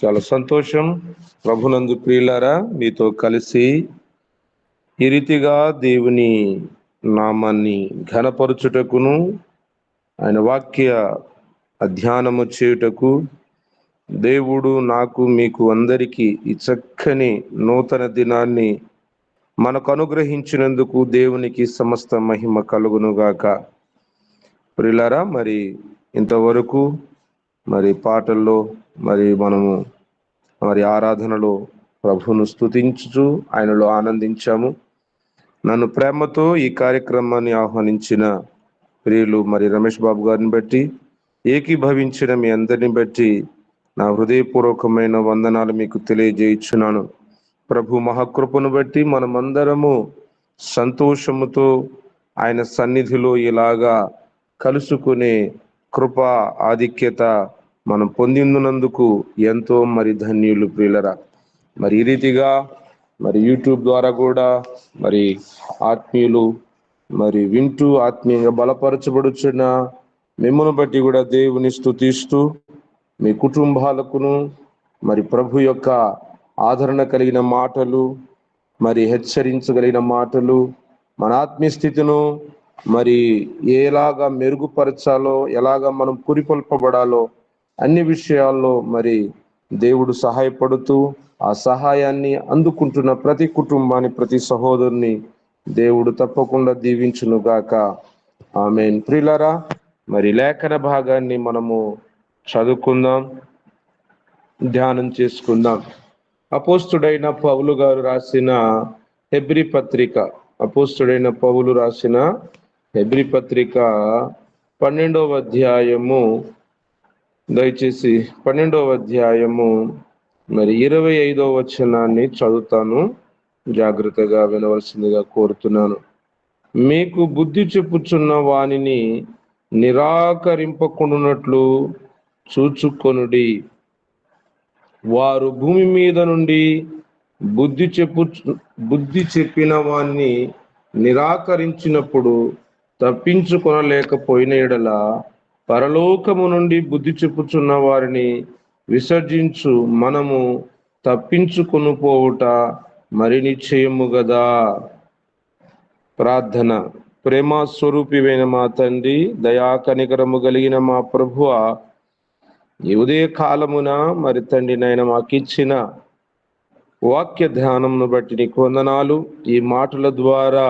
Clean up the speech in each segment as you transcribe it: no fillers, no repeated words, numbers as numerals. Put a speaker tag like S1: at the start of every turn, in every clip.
S1: చాలా సంతోషం. ప్రభునందు ప్రియులారా, మీతో కలిసి ఈ రీతిగా దేవుని నామాన్ని ఘనపరచుటకును, ఆయన వాక్య అధ్యానము చేయుటకు దేవుడు నాకు మీకు అందరికీ ఈ చక్కని నూతన దినాన్ని మనకు అనుగ్రహించినందుకు దేవునికి సమస్త మహిమ కలుగునుగాక. ప్రియులారా, మరి ఇంతవరకు పాటల్లో మనము ఆరాధనలో ప్రభువును స్తుతించుచు ఆయనలో ఆనందించాము. నన్ను ప్రేమతో ఈ కార్యక్రమాన్ని ఆహ్వానించిన ప్రియులు రమేష్ బాబు గారిని బట్టి, ఏకీభవించిన మీ అందరిని బట్టి నా హృదయపూర్వకమైన వందనాలు మీకు తెలియజేయుచున్నాను. ప్రభు మహాకృపను బట్టి మనమందరము సంతోషముతో ఆయన సన్నిధిలో ఇలాగా కలుసుకునే కృప ఆధిక్యత మనం పొందినందుకు ఎంతో ధన్యులు ప్రియులరా. ఈ రీతిగా యూట్యూబ్ ద్వారా కూడా ఆత్మీయులు వింటూ ఆత్మీయంగా బలపరచబడుచున్న మిమ్మల్ని బట్టి కూడా దేవుని స్తుతిస్తూ మీ కుటుంబాలకును ప్రభు యొక్క ఆదరణ కలిగిన మాటలు, హెచ్చరించగలిగిన మాటలు, మన ఆత్మీయ స్థితిను ఎలాగా మెరుగుపరచాలో, ఎలాగా మనం పురికొల్పబడాలో అన్ని విషయాల్లో దేవుడు సహాయపడుతూ ఆ సహాయాన్ని అందుకుంటున్న ప్రతి కుటుంబాన్ని, ప్రతి సహోదరుని దేవుడు తప్పకుండా దీవించునుగాక. ఆమేన్. ప్రియులారా, లేఖన భాగాన్ని మనము చదువుకుందాం, ధ్యానం చేసుకుందాం. అపోస్తుడైన పౌలు గారు రాసిన హెబ్రీ పత్రిక, అపోస్తుడైన పౌలు రాసిన హెబ్రీ పత్రిక 12వ అధ్యాయము, దయచేసి 12వ అధ్యాయము 25వ వచనాన్ని చదువుతాను, జాగ్రత్తగా వినవలసిందిగా కోరుతున్నాను. మీకు బుద్ధి చెప్పుచున్న వానిని నిరాకరింపకుండునట్లు చూచుకొనుడి. వారు భూమి మీద నుండి బుద్ధి చెప్పిన వాణ్ణి నిరాకరించినప్పుడు తప్పించుకొనలేకపోయిన ఎడల పరలోకము నుండి బుద్ధి చెప్పుచున్న వారిని విసర్జించు మనము తప్పించుకొని పోవుట నిశ్చయము గదా. ప్రార్థన. ప్రేమ స్వరూపివైన మా తండ్రి, దయా కనికరము కలిగిన మా ప్రభువ, ఈ ఉదయ కాలమున తండ్రి నాయన మాకిచ్చిన వాక్య ధ్యానమును బట్టి నీకు వందనాలు. ఈ మాటల ద్వారా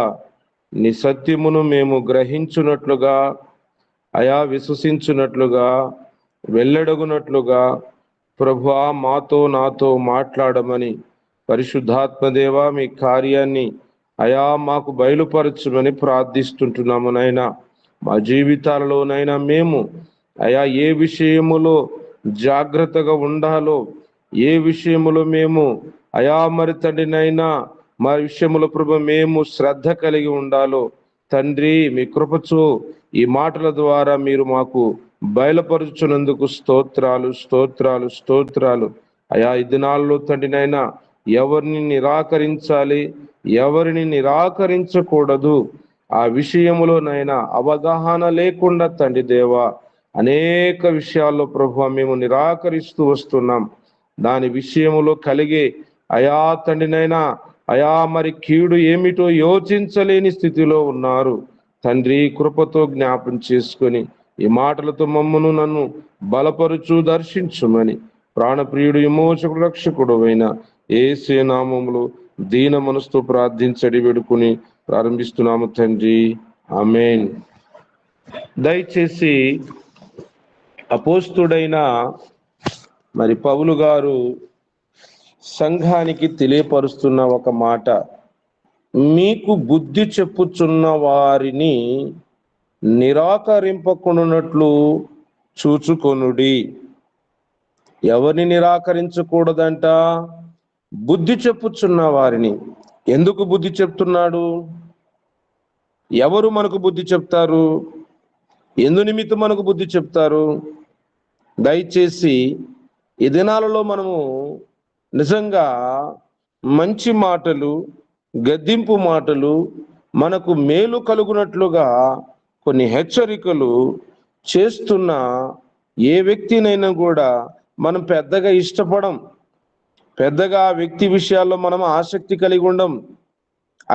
S1: నీ సత్యమును మేము గ్రహించున్నట్లుగా, విశ్వసించున్నట్లుగా, వెళ్ళడగునట్లుగా ప్రభువా నాతో మాట్లాడమని పరిశుద్ధాత్మదేవ మీ కార్యాన్ని మాకు బయలుపరచమని ప్రార్థిస్తుంటున్నాము. నైనా మా జీవితాలలోనైనా మేము ఏ విషయములో జాగ్రత్తగా ఉండాలో, ఏ విషయములో మేము తండ్రినైనా మా విషయములో ప్రభు మేము శ్రద్ధ కలిగి ఉండాలో తండ్రి, మీ కృపచు ఈ మాటల ద్వారా మీరు మాకు బయలుపరుచున్నందుకు స్తోత్రాలు స్తోత్రాలు స్తోత్రాలు. ఈ దినాల్లో తండ్రినైనా ఎవరిని నిరాకరించాలి, ఎవరిని నిరాకరించకూడదు, ఆ విషయములోనైనా అవగాహన లేకుండా తండ్రి దేవా అనేక విషయాల్లో ప్రభు మేము నిరాకరిస్తూ వస్తున్నాం. దాని విషయములో కలిగే తండ్రినైనా కీడు ఏమిటో యోచించలేని స్థితిలో ఉన్నారు తండ్రి. కృపతో జ్ఞాపం చేసుకొని ఈ మాటలతో నన్ను బలపరుచు దర్శించుమని ప్రాణప్రియుడు విమోచకుడు రక్షకుడు అయిన యేసు నామములో దీన మనసుతో ప్రార్థించడి వేడుకుని ప్రారంభిస్తున్నాము తండ్రి, ఆమేన్. దయచేసి అపోస్తుడైన పౌలు గారు సంఘానికి తెలియపరుస్తున్న ఒక మాట, మీకు బుద్ధి చెప్పుచున్న వారిని నిరాకరింపకున్నట్లు చూచుకొనుడి. ఎవరిని నిరాకరించకూడదంట? బుద్ధి చెప్పుచున్న వారిని. ఎందుకు బుద్ధి చెప్తున్నాడు? ఎవరు మనకు బుద్ధి చెప్తారు? ఎందు నిమిత్తం మనకు బుద్ధి చెప్తారు? దయచేసి ఈ దినాలలో మనము నిజంగా మంచి మాటలు, గద్దింపు మాటలు, మనకు మేలు కలుగునట్లుగా కొన్ని హెచ్చరికలు చేస్తున్న ఏ వ్యక్తినైనా కూడా మనం పెద్దగా ఇష్టపడం, పెద్దగా ఆ వ్యక్తి విషయాల్లో మనం ఆసక్తి కలిగి ఉండం.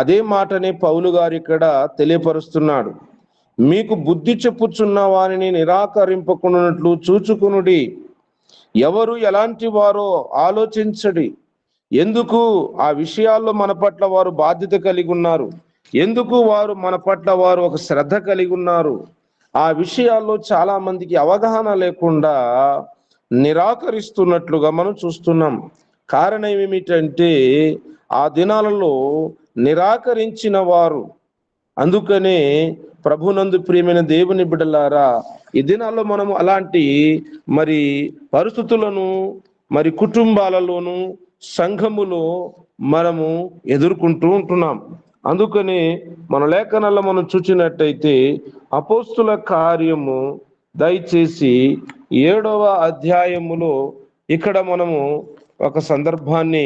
S1: అదే మాటనే పౌలు గారు ఇక్కడ తెలియపరుస్తున్నాడు. మీకు బుద్ధి చెప్పుచున్న వారిని నిరాకరింపకున్నట్లు చూచుకునుడి. ఎవరు ఎలాంటి వారో ఆలోచించడి. ఎందుకు ఆ విషయాల్లో మన పట్ల వారు బాధ్యత కలిగి ఉన్నారు, ఎందుకు వారు మన పట్ల వారు ఒక శ్రద్ధ కలిగి ఉన్నారు, ఆ విషయాల్లో చాలా మందికి అవగాహన లేకుండా నిరాకరిస్తున్నట్లుగా మనం చూస్తున్నాం. కారణం ఏమిటంటే ఆ దినాలలో నిరాకరించిన వారు. అందుకనే ప్రభునందు ప్రియమైన దేవుని బిడ్డలారా, ఈ దినాల్లో మనము అలాంటి మరి పరిస్థితులను మరి కుటుంబాలలోను సంఘములో మనము ఎదుర్కొంటూ ఉంటున్నాం. అందుకని మన లేఖనాల్లో మనం చూసినట్టయితే అపోస్తుల కార్యము దయచేసి 7వ అధ్యాయములో ఇక్కడ మనము ఒక సందర్భాన్ని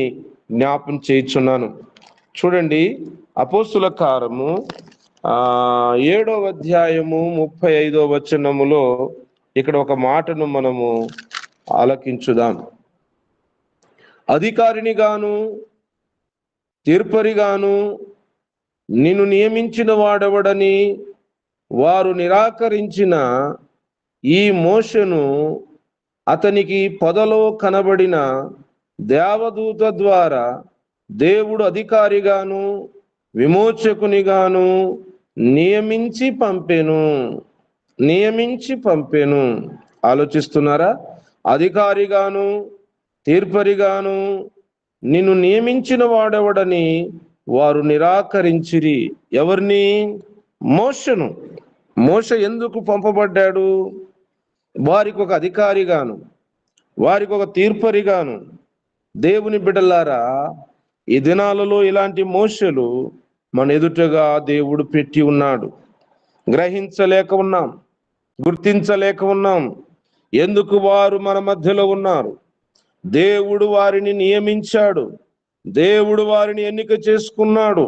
S1: జ్ఞాపం చేయుచున్నాను. చూడండి, అపోస్తుల కార్యము 7వ అధ్యాయము 35వ వచనములో ఇక్కడ ఒక మాటను మనము ఆలకించుదాం. అధికారిని గాను తీర్పరిగాను నిన్ను నియమించిన వాడెవడని వారు నిరాకరించిన ఈ మోషను అతనికి పొదలో కనబడిన దేవదూత ద్వారా దేవుడు అధికారిగాను విమోచకునిగాను నియమించి పంపెను. ఆలోచిస్తున్నారా? అధికారిగాను తీర్పరిగాను నిన్ను నియమించిన వాడెవడని వారు నిరాకరించిరి. ఎవరిని? మోషను. మోష ఎందుకు పంపబడ్డాడు? వారికి ఒక అధికారిగాను, వారికి ఒక తీర్పరిగాను. దేవుని బిడ్డలారా, ఈ దినాలలో ఇలాంటి మోషలు మన ఎదుటగా దేవుడు పెట్టి ఉన్నాడు. గ్రహించలేక ఉన్నాం, గుర్తించలేక ఉన్నాం. ఎందుకు వారు మన మధ్యలో ఉన్నారు? దేవుడు వారిని నియమించాడు, దేవుడు వారిని ఎన్నిక చేసుకున్నాడు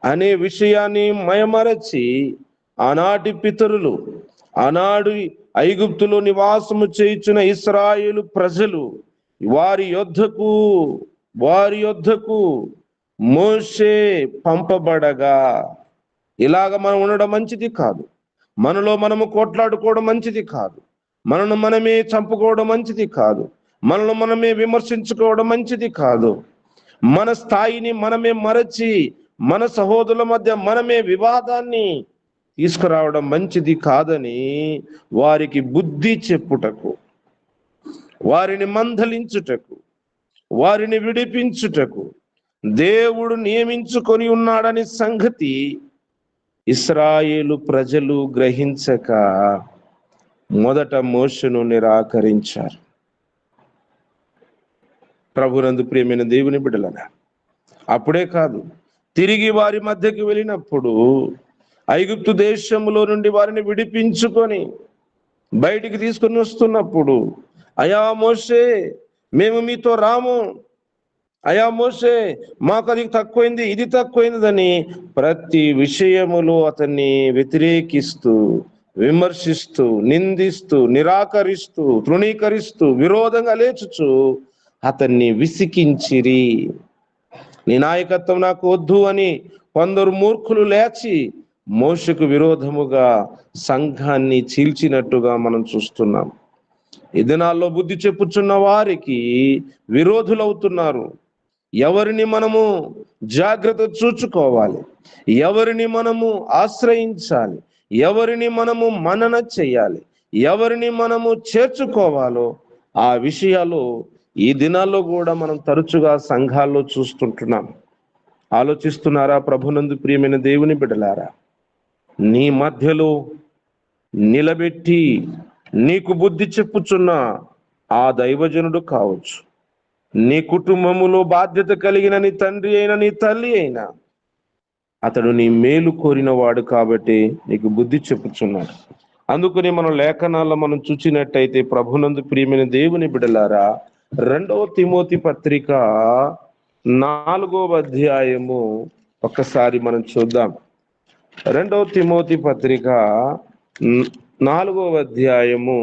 S1: అనే విషయాన్ని మయమరచి ఆనాటి పితరులు, ఆనాడు ఐగుప్తులో నివాసము చేయుచున్న ఇశ్రాయేలు ప్రజలు వారి యొద్దకు మోషే పంపబడగా, ఇలాగ మనం ఉండడం మంచిది కాదు, మనలో మనము కొట్లాడుకోవడం మంచిది కాదు, మనను మనమే చంపుకోవడం మంచిది కాదు, మనలో మనమే విమర్శించుకోవడం మంచిది కాదు. మన స్థాయిని మనమే మరచి మన సహోదరుల మధ్య మనమే వివాదాన్ని తీసుకురావడం మంచిది కాదని వారికి బుద్ధి చెప్పుటకు, వారిని మందలించుటకు, వారిని విడిపించుటకు దేవుడు నియమించుకొని ఉన్నాడని సంగతి ఇశ్రాయేలు ప్రజలు గ్రహించక మొదట మోషను నిరాకరించారు. ప్రభునందు ప్రియమైన దేవుని బిడ్డలనా, అప్పుడే కాదు, తిరిగి వారి మధ్యకి వెళ్ళినప్పుడు ఐగుప్తు దేశంలో నుండి వారిని విడిపించుకొని బయటికి తీసుకొని వస్తున్నప్పుడు, అయా మోషే మేము మీతో రాము, అయా మోషే మాకు అది తక్కువైంది, ఇది తక్కువైందని ప్రతి విషయములో అతన్ని వ్యతిరేకిస్తూ, విమర్శిస్తూ, నిందిస్తూ, నిరాకరిస్తూ, తృణీకరిస్తూ, విరోధంగా లేచుచు అతన్ని విసికించిరి. నీ నాయకత్వం నాకు వద్దు అని కొందరు మూర్ఖులు లేచి మోషకు విరోధముగా సంఘాన్ని చీల్చినట్టుగా మనం చూస్తున్నాం. ఈ దినాల్లో బుద్ధి చెప్పుచున్న వారికి విరోధులవుతున్నారు. ఎవరిని మనము జాగ్రత్త చూచుకోవాలి, ఎవరిని మనము ఆశ్రయించాలి, ఎవరిని మనము మనన చేయాలి, ఎవరిని మనము చేర్చుకోవాలో ఆ విషయాలు ఈ దినాల్లో కూడా మనం తరచుగా సంఘాల్లో చూస్తుంటున్నాం. ఆలోచిస్తున్నారా? ప్రభునందు ప్రియమైన దేవుని బిడ్డలారా, నీ మధ్యలో నిలబెట్టి నీకు బుద్ధి చెప్పుచున్న ఆ దైవజనుడు కావచ్చు, నీ కుటుంబములో బాధ్యత కలిగిన నీ తండ్రి అయినా నీ తల్లి అయినా, అతడు నీ మేలు కోరిన వాడు కాబట్టి నీకు బుద్ధి చెప్పుచున్నాడు. అందుకని మనం లేఖనాల్లో మనం చూచినట్టయితే ప్రభునందు ప్రియమైన దేవుని బిడ్డలారా, 2వ తిమోతి పత్రిక 4వ అధ్యాయము ఒక్కసారి మనం చూద్దాం. 2వ తిమోతి పత్రిక 4వ అధ్యాయము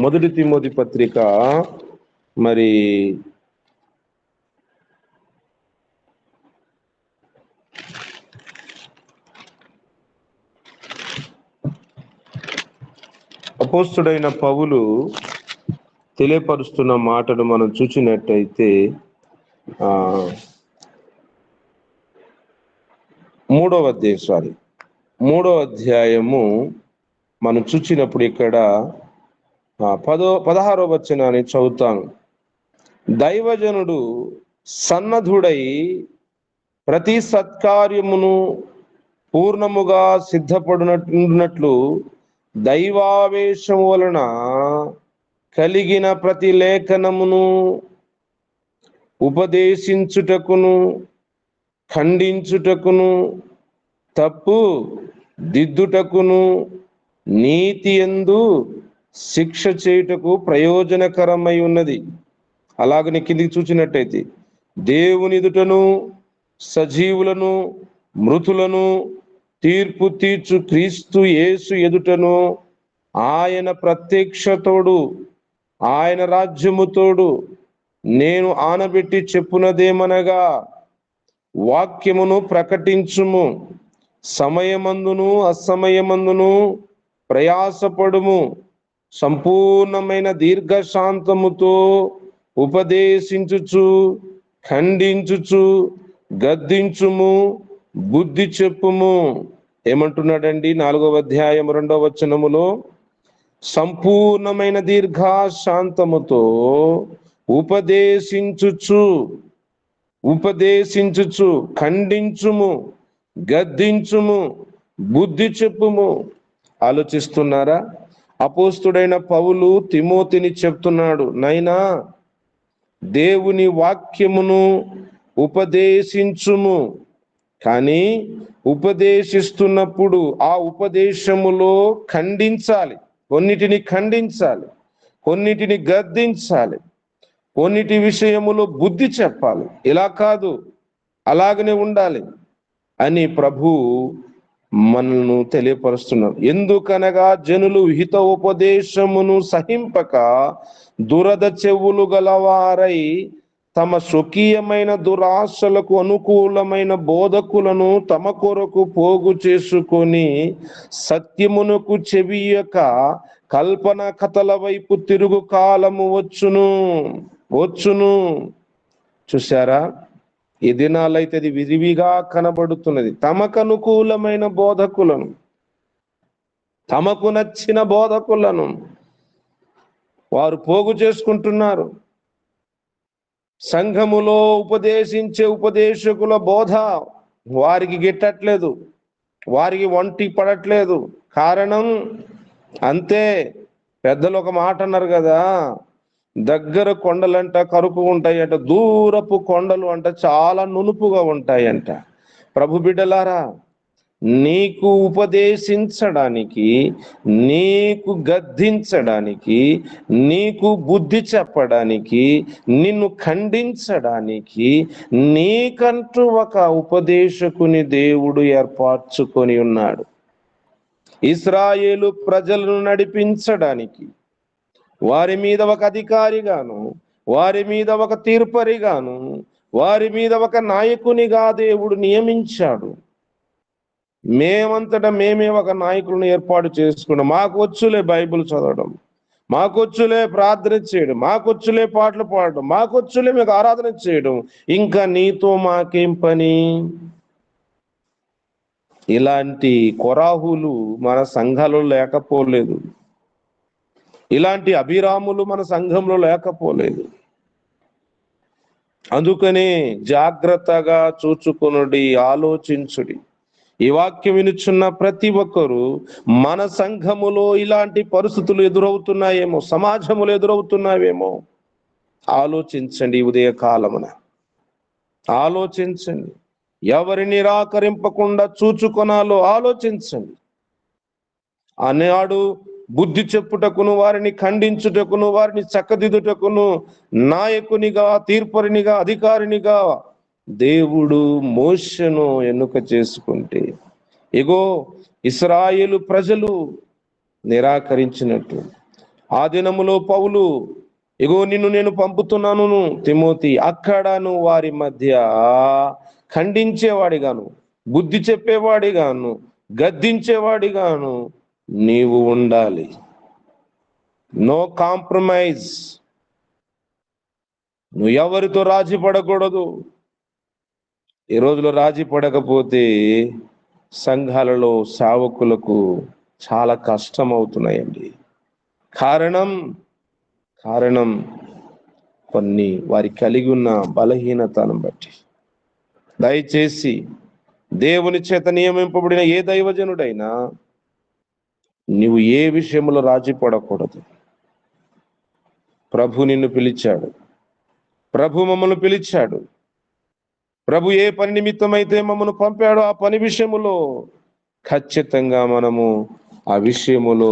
S1: మొదటి తిమోతి పత్రిక మరి అపోస్తుడైన పౌలు తెలియపరుస్తున్న మాటను మనం చూసినట్టయితే మూడో అధ్యాయము మనం చూచినప్పుడు ఇక్కడ 16వ వచనాన్ని చదువుతాను. దైవజనుడు సన్నద్ధుడై ప్రతి సత్కార్యమును పూర్ణముగా సిద్ధపడినట్లు దైవావేశము వలన కలిగిన ప్రతి లేఖనమును ఉపదేశించుటకును, ఖండించుటకును, తప్పు దిద్దుటకును, నీతి యందు శిక్ష చేయుటకు ప్రయోజనకరమై ఉన్నది. అలాగని కిందికి చూచినట్టయితే దేవుని ఎదుటను సజీవులను మృతులను తీర్పు తీర్చు క్రీస్తు యేసు ఎదుటను ఆయన ప్రత్యక్షతోడు ఆయన రాజ్యముతోడు నేను ఆనబెట్టి చెప్పునదేమనగా, వాక్యమును ప్రకటించుము, సమయమందును అసమయమందును ప్రయాసపడుము, సంపూర్ణమైన దీర్ఘశాంతముతో ఉపదేశించుచు, ఖండించుచు, గద్దించుము, బుద్ధి చెప్పుము. ఏమంటున్నాడండి? 4వ అధ్యాయం 2వ వచనములో సంపూర్ణమైన దీర్ఘశాంతముతో ఉపదేశించుచు ఖండించుము, గద్దించుము, బుద్ధి చెప్పుము. ఆలోచిస్తున్నారా? అపోస్తుడైన పౌలు తిమోతిని చెప్తున్నాడు, నైనా దేవుని వాక్యమును ఉపదేశించుము. కానీ ఉపదేశిస్తున్నప్పుడు ఆ ఉపదేశములో ఖండించాలి, కొన్నిటిని ఖండించాలి, కొన్నిటిని గద్దించాలి, కొన్నిటి విషయములో బుద్ధి చెప్పాలి. ఇలా కాదు, అలాగనే ఉండాలి అని ప్రభు మనను తెలియపరుస్తున్నాడు. ఎందుకనగా జనులు హిత ఉపదేశమును సహింపక దురద చెవులు గలవారై తమ స్వకీయమైన దురాశలకు అనుకూలమైన బోధకులను తమ కొరకు పోగు చేసుకొని సత్యమునకు చెవియక కల్పన కథల వైపు తిరుగు కాలము వచ్చును. చూశారా? ఈ దినాలైతే అది విరివిగా కనబడుతున్నది. తమకు అనుకూలమైన బోధకులను, తమకు నచ్చిన బోధకులను వారు పోగు చేసుకుంటున్నారు. సంఘములో ఉపదేశించే ఉపదేశకుల బోధ వారికి గిట్టట్లేదు, వారికి ఒంటి పడట్లేదు. కారణం అంతే. పెద్దలు ఒక మాట అన్నారు కదా, దగ్గర కొండలంట కరుకు ఉంటాయంట, దూరపు కొండలు అంట చాలా నునుపుగా ఉంటాయంట. ప్రభు బిడ్డలారా, నీకు ఉపదేశించడానికి, నీకు గద్దించడానికి, నీకు బుద్ధి చెప్పడానికి, నిన్ను ఖండించడానికి నీకంటూ ఒక ఉపదేశకుని దేవుడు ఏర్పరచుకొని ఉన్నాడు. ఇశ్రాయేలు ప్రజలను నడిపించడానికి వారి మీద ఒక అధికారిగాను, వారి మీద ఒక తీర్పరిగాను, వారి మీద ఒక నాయకునిగా దేవుడు నియమించాడు. మేమంతటా మేమే ఒక నాయకులను ఏర్పాటు చేసుకున్నాం. మాకు వచ్చులే బైబిల్ చదవడం, మాకొచ్చులే ప్రార్థన చేయడం, మాకొచ్చులే పాటలు పాడడం, మాకొచ్చులే మీకు ఆరాధన చేయడం, ఇంకా నీతో మాకేం పని? ఇలాంటి కొరాహులు మన సంఘాలలో లేకపోలేదు, ఇలాంటి అభిరాములు మన సంఘంలో లేకపోలేదు. అందుకనే జాగ్రత్తగా చూచుకొనుడి, ఆలోచించుడి. ఈ వాక్యం వినుచున్న ప్రతి ఒక్కరూ మన సంఘములో ఇలాంటి పరిస్థితులు ఎదురవుతున్నాయేమో, సమాజములు ఎదురవుతున్నాయేమో ఆలోచించండి. ఉదయ కాలమున ఆలోచించండి. ఎవరిని నిరాకరింపకుండా చూచుకొనాలో ఆలోచించండి. ఆనాడు బుద్ధి చెప్పుటకును, వారిని ఖండించుటకును, వారిని చక్కదిద్దుటకును నాయకునిగా, తీర్పరినిగా, అధికారినిగా దేవుడు మోషేను ఎన్నుక చేసుకుంటే, ఇగో ఇశ్రాయేలు ప్రజలు నిరాకరించినట్టు ఆ దినములో పౌలు, ఇగో నిన్ను నేను పంపుతున్నాను తిమోతి, అక్కడ నువ్వు వారి మధ్య ఖండించేవాడిగాను, బుద్ధి చెప్పేవాడిగాను, గద్దించేవాడిగాను నీవు ఉండాలి. No compromise. నువ్వు ఎవరితో రాజీ పడకూడదు. ఈ రోజులో రాజీ పడకపోతే సంఘాలలో సేవకులకు చాలా కష్టం అవుతున్నాయండి. కారణం కొన్ని వారి కలిగి ఉన్న బలహీనతను బట్టి. దయచేసి దేవుని చేత నియమింపబడిన ఏ దైవజనుడైనా నీవు ఏ విషయంలో రాజీ పడకూడదు. ప్రభు నిన్ను పిలిచాడు, ప్రభు మమ్మల్ని పిలిచాడు, ప్రభు ఏ పని నిమిత్తమైతే మమ్మల్ని పంపాడో ఆ పని విషయములో ఖచ్చితంగా ఆ విషయములో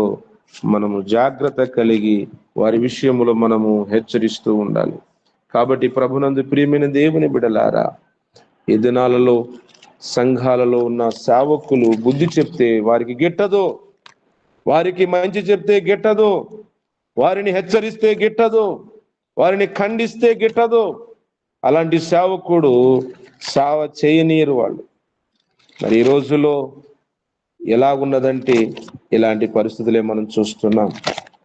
S1: మనము జాగ్రత్త కలిగి వారి విషయములో మనము హెచ్చరిస్తూ ఉండాలి. కాబట్టి ప్రభునందు ప్రియమైన దేవుని బిడలారా, ఈ దినాలలో సంఘాలలో ఉన్న సేవకులు బుద్ధి చెప్తే వారికి గిట్టదు, వారికి మంచి చెప్తే గిట్టదు, వారిని హెచ్చరిస్తే గిట్టదు, వారిని ఖండిస్తే గిట్టదు. అలాంటి సేవకుడు సేవ చేయనీయరు వాళ్ళు. మరి ఈ రోజులో ఎలా ఉన్నదంటే ఇలాంటి పరిస్థితులే మనం చూస్తున్నాం.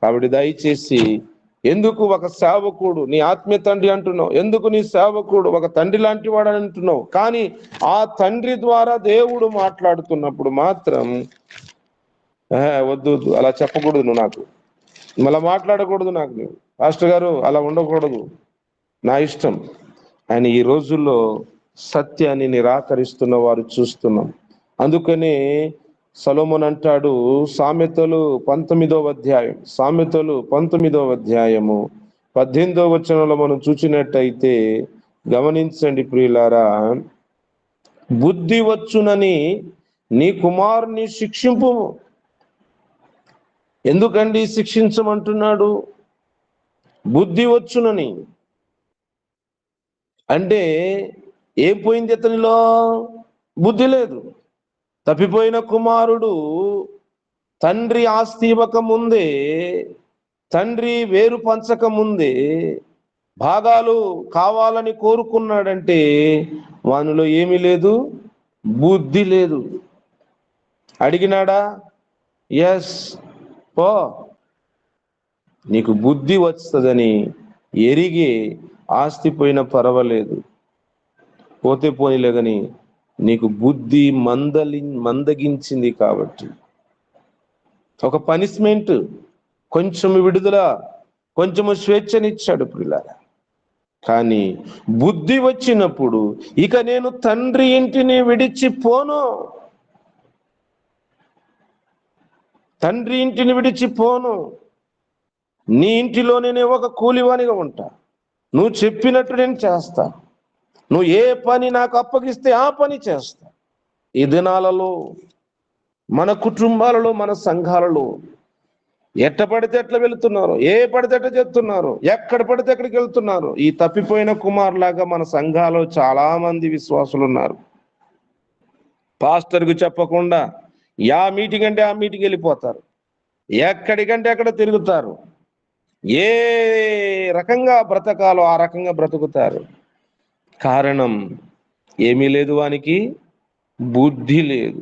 S1: కాబట్టి దయచేసి, ఎందుకు ఒక సేవకుడు నీ ఆత్మీయ తండ్రి అంటున్నావు, ఎందుకు నీ సేవకుడు ఒక తండ్రి లాంటి వాడు అంటున్నావు, కానీ ఆ తండ్రి ద్వారా దేవుడు మాట్లాడుతున్నప్పుడు మాత్రం వద్దు అలా చెప్పకూడదు, నువ్వు నాకు మళ్ళా మాట్లాడకూడదు, నాకు నువ్వు పాస్టర్ గారు అలా ఉండకూడదు, నా ఇష్టం అని ఈ రోజుల్లో సత్యాన్ని నిరాకరిస్తున్న వారు చూస్తున్నాం. అందుకనే సొలొమోను అంటాడు, సామెతలు 19వ అధ్యాయము 18వ వచనంలో మనం చూసినట్టయితే గమనించండి ప్రియులారా, బుద్ధి వచ్చునని నీ కుమారుని శిక్షింపు. ఎందుకండి శిక్షించమంటున్నాడు? బుద్ధి వచ్చునని అంటే ఏం పోయింది? అతనిలో బుద్ధి లేదు. తప్పిపోయిన కుమారుడు తండ్రి ఆస్తి ఇవ్వక ముందే, తండ్రి వేరు పంచక ముందే భాగాలు కావాలని కోరుకున్నాడంటే వానిలో ఏమీ లేదు, బుద్ధి లేదు. అడిగినాడా? ఎస్, పో, నీకు బుద్ధి వస్తుందని ఎరిగి ఆస్తి పోయినా పర్వాలేదు, పోతే పోనీలే, కానీ నీకు బుద్ధి మందగించింది కాబట్టి ఒక పనిష్మెంట్, కొంచెం విడుదల, కొంచెము స్వేచ్ఛనిచ్చాడు పిల్లల. కానీ బుద్ధి వచ్చినప్పుడు ఇక నేను తండ్రి ఇంటిని విడిచిపోను, తండ్రి ఇంటిని విడిచిపోను, నీ ఇంటిలో నేను ఒక కూలివానిగా ఉంటా, నువ్వు చెప్పినట్టు నేను చేస్తా, నువ్వు ఏ పని నాకు అప్పగిస్తే ఆ పని చేస్తా. ఈ దినాలలో మన కుటుంబాలలో, మన సంఘాలలో ఎట్ట పడితే ఎట్లా వెళుతున్నారు, ఏ పడితే ఎట్లా చెప్తున్నారు, ఎక్కడ పడితే ఎక్కడికి వెళ్తున్నారు. ఈ తప్పిపోయిన కుమారులాగా మన సంఘాలలో చాలా మంది విశ్వాసులు ఉన్నారు. పాస్టర్కు చెప్పకుండా యా మీటింగ్ అంటే ఆ మీటింగ్ వెళ్ళిపోతారు, ఎక్కడికంటే అక్కడ తిరుగుతారు, ఏ రకంగా బ్రతకాలో ఆ రకంగా బ్రతుకుతారు. కారణం ఏమీ లేదు, వానికి బుద్ధి లేదు.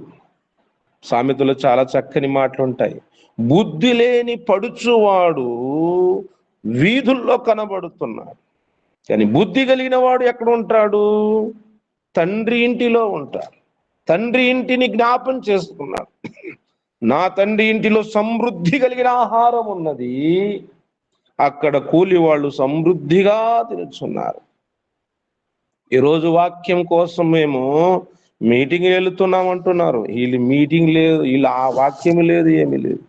S1: సామెతలో చాలా చక్కని మాటలు ఉంటాయి. బుద్ధి లేని పడుచువాడు వీధుల్లో కనబడుతున్నాడు, కానీ బుద్ధి కలిగిన వాడు ఎక్కడ ఉంటాడు? తండ్రి ఇంటిలో ఉంటాడు. తండ్రి ఇంటిని జ్ఞాపం చేసుకున్నాడు. నా తండ్రి ఇంటిలో సమృద్ధి కలిగిన ఆహారం ఉన్నది, అక్కడ కూలి వాళ్ళు సమృద్ధిగా తినుచున్నారు. ఈరోజు వాక్యం కోసం మేము మీటింగ్ వెళుతున్నాం అంటున్నారు. వీళ్ళు మీటింగ్ లేదు, వీళ్ళు ఆ వాక్యము లేదు, ఏమీ లేదు.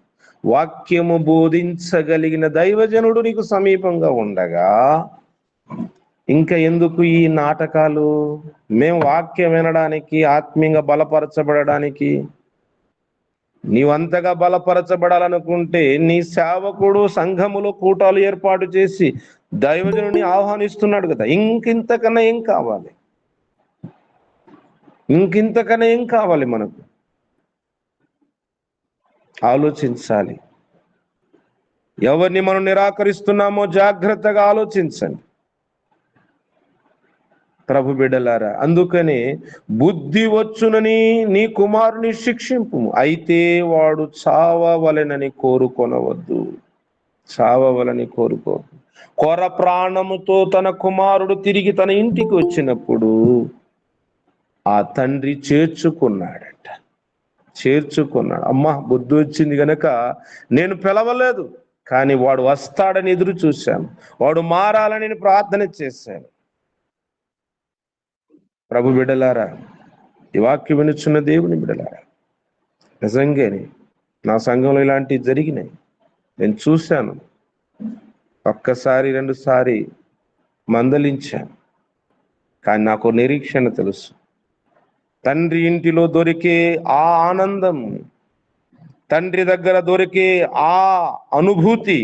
S1: వాక్యము బోధించగలిగిన దైవజనుడు నీకు సమీపంగా ఉండగా ఇంకా ఎందుకు ఈ నాటకాలు? మేము వాక్యం వినడానికి, ఆత్మీయంగా బలపరచబడడానికి. నీవంతగా బలపరచబడాలనుకుంటే నీ సేవకుడు సంఘములో కూటాలు ఏర్పాటు చేసి దైవజనుని ఆహ్వానిస్తున్నాడు కదా, ఇంకింతకన్నా ఏం కావాలి? ఇంకింతకన్నా ఏం కావాలి? మనకు ఆలోచించాలి. ఎవరిని మనం నిరాకరిస్తున్నామో జాగ్రత్తగా ఆలోచించండి ప్రభు బిడ్డలారా. అందుకని బుద్ధి వచ్చునని నీ కుమారుని శిక్షింపు, అయితే వాడు చావవలెనని కోరుకొనవద్దు. చావవలని కోరుకో. కొర ప్రాణముతో తన కుమారుడు తిరిగి తన ఇంటికి వచ్చినప్పుడు ఆ తండ్రి చేర్చుకున్నాడట. అమ్మా బుద్ధి వచ్చింది గనక నేను పిలవలేదు, కానీ వాడు వస్తాడని ఎదురు చూశాను, వాడు మారాలని నేను ప్రార్థన చేశాను. ప్రభు బిడ్డలారా, ఈ వాక్యం వినుచున్న దేవుని బిడ్డలారా, నిజంగానే నా సంఘంలో ఇలాంటివి జరిగినాయి. నేను చూశాను. ఒక్కసారి 2 సారి మందలించాను, కానీ నాకు నిరీక్షణ తెలుసు. తండ్రి ఇంటిలో దొరికే ఆ ఆనందం, తండ్రి దగ్గర దొరికే ఆ అనుభూతి,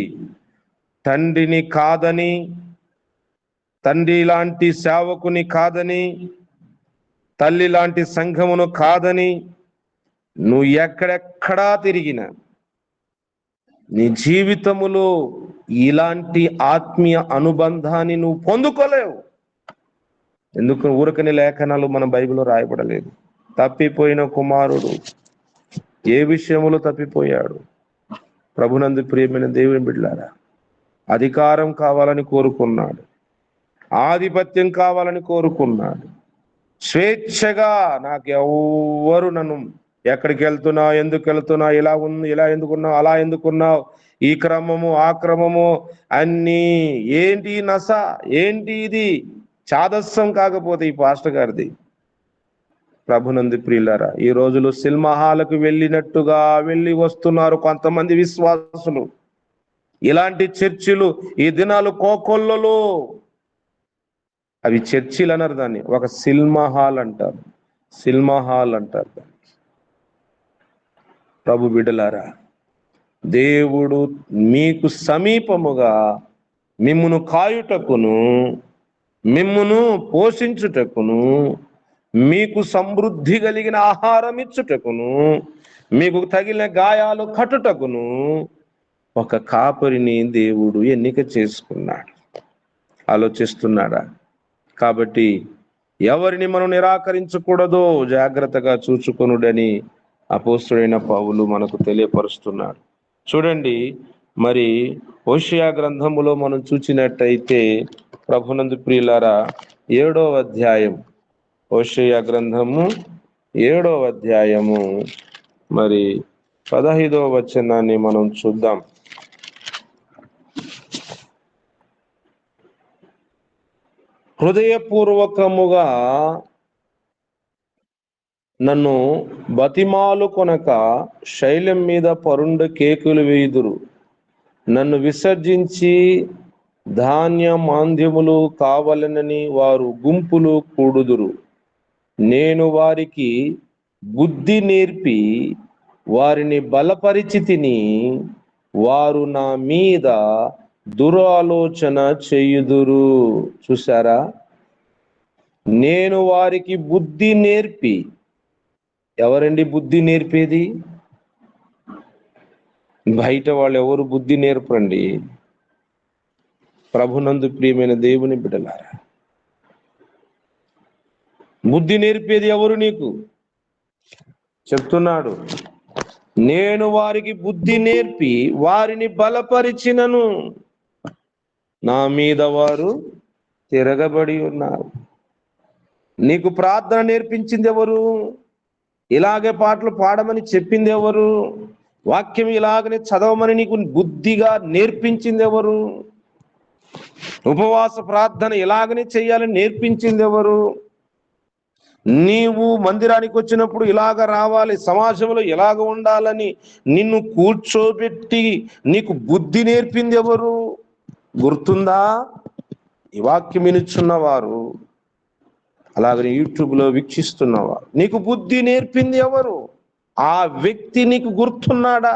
S1: తండ్రిని కాదని, తండ్రి లాంటి సేవకుని కాదని, తల్లి లాంటి సంఘమును కాదని నువ్వు ఎక్కడెక్కడా తిరిగినా నీ జీవితములో ఇలాంటి ఆత్మీయ అనుబంధాన్ని నువ్వు పొందుకోలేవు. ఎందుకు? ఊరకని లేఖనాలు మన బైబిల్లో రాయబడలేదు. తప్పిపోయిన కుమారుడు ఏ విషయములో తప్పిపోయాడు? ప్రభునందు ప్రియమైన దేవుని బిడ్డలారా, అధికారం కావాలని కోరుకున్నాడు, ఆధిపత్యం కావాలని కోరుకున్నాడు. స్వేచ్ఛగా నాకు ఎవరు నన్ను ఎక్కడికి వెళ్తున్నా, ఎందుకు వెళ్తున్నా, ఇలా ఉంది, ఇలా ఎందుకున్నావు, అలా ఎందుకున్నావు, ఈ క్రమము ఆ క్రమము అన్నీ ఏంటి నస, ఏంటి ఇది చాదస్సం కాకపోతే ఈ పాస్టర్ గారిది. ప్రభునందు ప్రియులారా, ఈ రోజులు సినిమా హాలకు వెళ్ళినట్టుగా వెళ్ళి వస్తున్నారు కొంతమంది విశ్వాసులు. ఇలాంటి చర్చిలు ఈ దినాలు కోకొల్లలో, అవి చర్చిలు అన్నారు, దాన్ని ఒక సినిమా హాల్ అంటారు, సినిమా హాల్ అంటారు. ప్రభు బిడ్డలారా, దేవుడు మీకు సమీపముగా మిమ్మును కాయుటకును, మిమ్మును పోషించుటకును, మీకు సమృద్ధి కలిగిన ఆహారం ఇచ్చుటకును, మీకు తగిలిన గాయాలు కట్టుటకును ఒక కాపరిని దేవుడు ఎన్నిక చేసుకున్నాడు. ఆలోచిస్తున్నాడా? కాబట్టి ఎవరిని మనం నిరాకరించకూడదో జాగ్రత్తగా చూచుకొనుడని అపోస్తలుడైన పౌలు మనకు తెలియపరుస్తున్నాడు. చూడండి, మరి హోషేయ గ్రంథములో మనం చూచినట్టయితే ప్రభునందు ప్రియులారా, 7వ అధ్యాయం, హోషేయ గ్రంథము 7వ అధ్యాయము మరి 15వ వచనాన్ని మనం చూద్దాం. హృదయపూర్వకముగా నన్ను బతిమాలు కొనక శైలం మీద పరుండ కేకులు వేయుదురు, నన్ను విసర్జించి ధాన్య మాంద్యములు కావాలనని వారు గుంపులు కూడుదురు. నేను వారికి బుద్ధి నేర్పి వారిని బలపరిచితిని, వారు నా మీద దురాలోచన చేయుదురు. చూసారా? నేను వారికి బుద్ధి నేర్పి. ఎవరండి బుద్ధి నేర్పేది? బయట వాళ్ళు ఎవరు బుద్ధి నేర్పండి. ప్రభునందు ప్రియమైన దేవుని బిడ్డలారా, బుద్ధి నేర్పేది ఎవరు నీకు? చెప్తున్నాడు, నేను వారికి బుద్ధి నేర్పి వారిని బలపరిచినను, నా మీద వారు తిరగబడి ఉన్నారు. నీకు ప్రార్థన నేర్పించింది ఎవరు? ఇలాగే పాటలు పాడమని చెప్పింది ఎవరు? వాక్యం ఇలాగనే చదవమని నీకు బుద్ధిగా నేర్పించింది ఎవరు? ఉపవాస ప్రార్థన ఇలాగనే చేయాలని నేర్పించింది ఎవరు? నీవు మందిరానికి వచ్చినప్పుడు ఇలాగ రావాలి, సమాజంలో ఇలాగ ఉండాలని నిన్ను కూర్చోబెట్టి నీకు బుద్ధి నేర్పింది ఎవరు? గుర్తుందా? ఈ వాక్యం వినుచున్నవారు, అలాగనే యూట్యూబ్లో వీక్షిస్తున్నవారు, నీకు బుద్ధి నేర్పింది ఎవరు? ఆ వ్యక్తి నీకు గుర్తున్నాడా?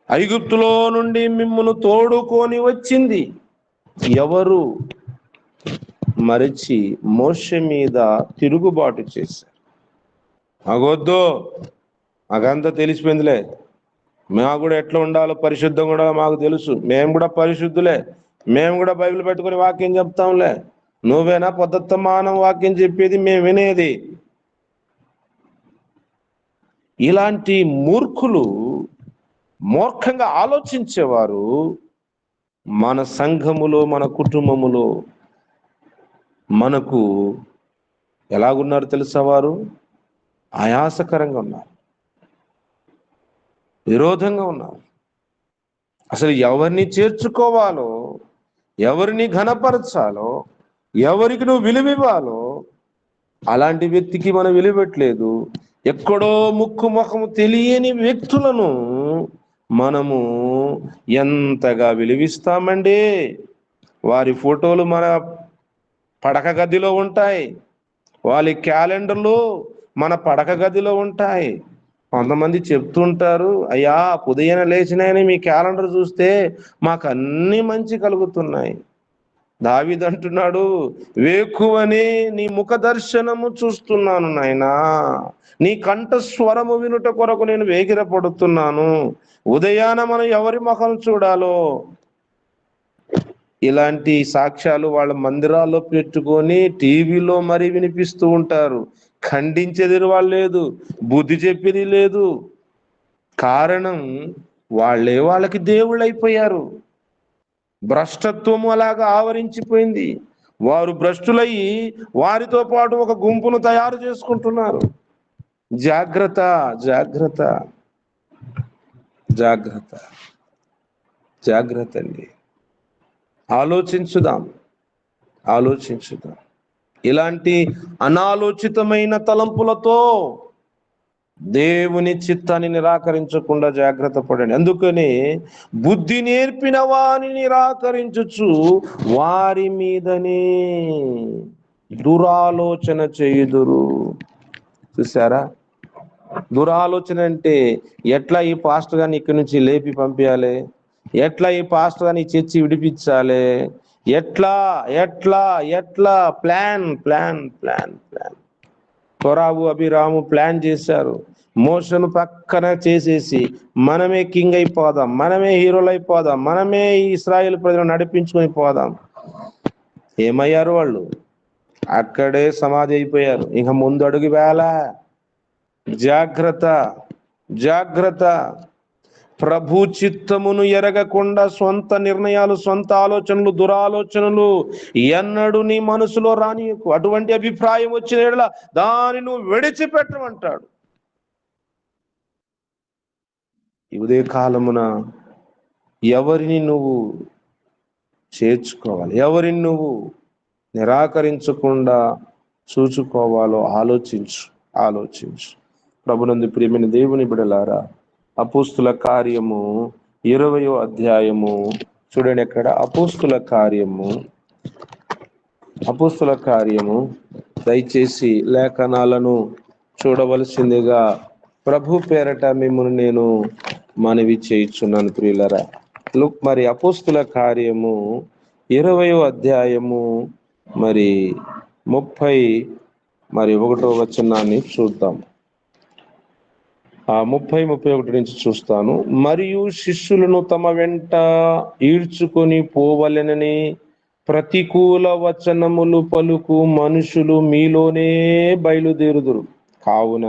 S1: ఐగుప్తులో నుండి మిమ్మును తోడుకొని వచ్చింది ఎవరు? మరచి మోషే మీద తిరుగుబాటు చేశారు. అగొద్దు, మాకంతా తెలిసిపోయిందిలే, మేము కూడా ఎట్లా ఉండాలో పరిశుద్ధం కూడా మాకు తెలుసు, మేము కూడా పరిశుద్ధులే, మేము కూడా బైబిల్ పెట్టుకుని వాక్యం చెప్తాంలే, నువ్వేనా పొద్దుత్తమానం వాక్యం చెప్పేది మేము వినేది. ఇలాంటి మూర్ఖులు, మూర్ఖంగా ఆలోచించేవారు మన సంఘములో, మన కుటుంబములో మనకు ఎలాగున్నారు తెలుసా? వారు ఆయాసకరంగా ఉన్నారు, విరోధంగా ఉన్నారు. అసలు ఎవరిని చేర్చుకోవాలో, ఎవరిని ఘనపరచాలో, ఎవరికి నువ్వు విలువివ్వాలో అలాంటి వ్యక్తికి మనం విలువట్లేదు. ఎక్కడో ముక్కు ముఖము తెలియని వ్యక్తులను మనము ఎంతగా విలువిస్తామండి. వారి ఫోటోలు మన పడక గదిలో ఉంటాయి, వాళ్ళ క్యాలెండర్లు మన పడక గదిలో ఉంటాయి. కొంతమంది చెప్తుంటారు, అయ్యా ఉదయం లేచినాయని మీ క్యాలెండర్ చూస్తే మాకు అన్ని మంచి కలుగుతున్నాయి. దావీదు అంటున్నాడు, వేకువని నీ ముఖ దర్శనము చూస్తున్నాను నాయనా, నీ కంఠ స్వరము వినుట కొరకు నేను వేగిరపడుతున్నాను. ఉదయాన మనం ఎవరి ముఖం చూడాలో ఇలాంటి సాక్ష్యాలు వాళ్ళ మందిరాల్లో పెట్టుకొని టీవీలో మరీ వినిపిస్తూ ఉంటారు. ఖండించేది వాళ్ళు లేదు, బుద్ధి చెప్పేది లేదు. కారణం వాళ్ళే వాళ్ళకి దేవుళ్ళు అయిపోయారు. భ్రష్టత్వము అలాగా ఆవరించిపోయింది. వారు భ్రష్టులయ్యి వారితో పాటు ఒక గుంపును తయారు చేసుకుంటున్నారు. జాగ్రత్త, జాగ్రత్త, జాగ్రత్త, జాగ్రత్త అండి. ఆలోచించుదాం, ఆలోచించుదాం. ఇలాంటి అనాలోచితమైన తలంపులతో దేవుని చిత్తాన్ని నిరాకరించకుండా జాగ్రత్త పడండి. అందుకని బుద్ధి నేర్పిన వారిని నిరాకరించుచు వారి మీదనే దురాలోచన చేయుదురు. చూసారా? దురాలోచన అంటే ఎట్లా ఈ పాస్టర్ గారిని ఇక్కడి నుంచి లేపి పంపించాలి, ఎట్లా ఈ పాస్టర్ గారిని చర్చి విడిపించాలి, ఎట్లా ఎట్లా ఎట్లా ప్లాన్ ప్లాన్ ప్లాన్ ప్లాన్. కొరాబు, అభిరాము ప్లాన్ చేశారు. మోషను పక్కన చేసేసి మనమే కింగ్ అయిపోదాం, మనమే హీరోలు అయిపోదాం, మనమే ఇశ్రాయేలు ప్రజలను నడిపించుకొని పోదాం. ఏమయ్యారు వాళ్ళు? అక్కడే సమాధి అయిపోయారు. ఇక ముందు అడుగు వేళ. జాగ్రత్త, జాగ్రత్త. ప్రభు చిత్తమును ఎరగకుండా సొంత నిర్ణయాలు, సొంత ఆలోచనలు, దురాలోచనలు ఎన్నడూ నీ మనసులో రానియకు. అటువంటి అభిప్రాయం వచ్చిన యెడల దాన్ని నువ్వు విడిచిపెట్టమంటాడు. ఈ ఉదయ కాలమున ఎవరిని నువ్వు చేర్చుకోవాలి, ఎవరిని నువ్వు నిరాకరించకుండా చూసుకోవాలో ఆలోచించు, ఆలోచించు. ప్రభునందు ప్రియమైన దేవుని బిడ్డలారా, అపోస్తుల కార్యము 20వ అధ్యాయము చూడండి. ఎక్కడ? అపోస్తుల కార్యము దయచేసి లేఖనాలను చూడవలసిందిగా ప్రభు పేరట మిమ్మల్ని నేను మనవి చేయుచున్నాను ప్రియులరా. మరి అపోస్తుల కార్యము 20వ అధ్యాయము 31వ వచనాన్ని చూద్దాం. 30-31 నుంచి చూస్తాను. మరియు శిష్యులను తమ వెంట ఈడ్చుకొని పోవలెనని ప్రతికూల వచనములు పలుకు మనుషులు మీలోనే బయలుదేరుదురు. కావున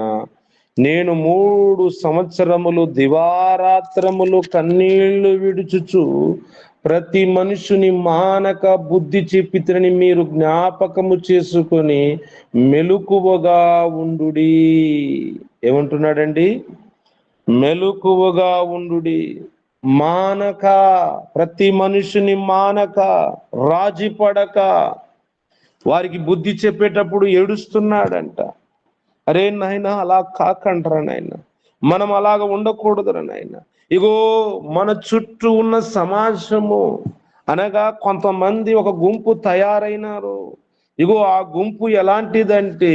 S1: నేను 3 సంవత్సరములు దివారాత్రములు కన్నీళ్లు విడుచుచు ప్రతి మనుషుని మానక బుద్ధి చెప్పితిని మీరు జ్ఞాపకము చేసుకొని మెలకువగా ఉండుడి. ఏమంటున్నాడండి? మెలకువగా ఉండుడి. మానక, ప్రతి మనుషుని మానక, రాజీ పడక. వారికి బుద్ధి చెప్పేటప్పుడు ఏడుస్తున్నాడంట. అరే నాయన, అలా కాకండ్రా నాయన, మనం అలాగ ఉండకూడదురా నాయన. ఇగో మన చుట్టూ ఉన్న సమాజము అనగా కొంతమంది ఒక గుంపు తయారైనారు. ఇగో ఆ గుంపు ఎలాంటిదంటే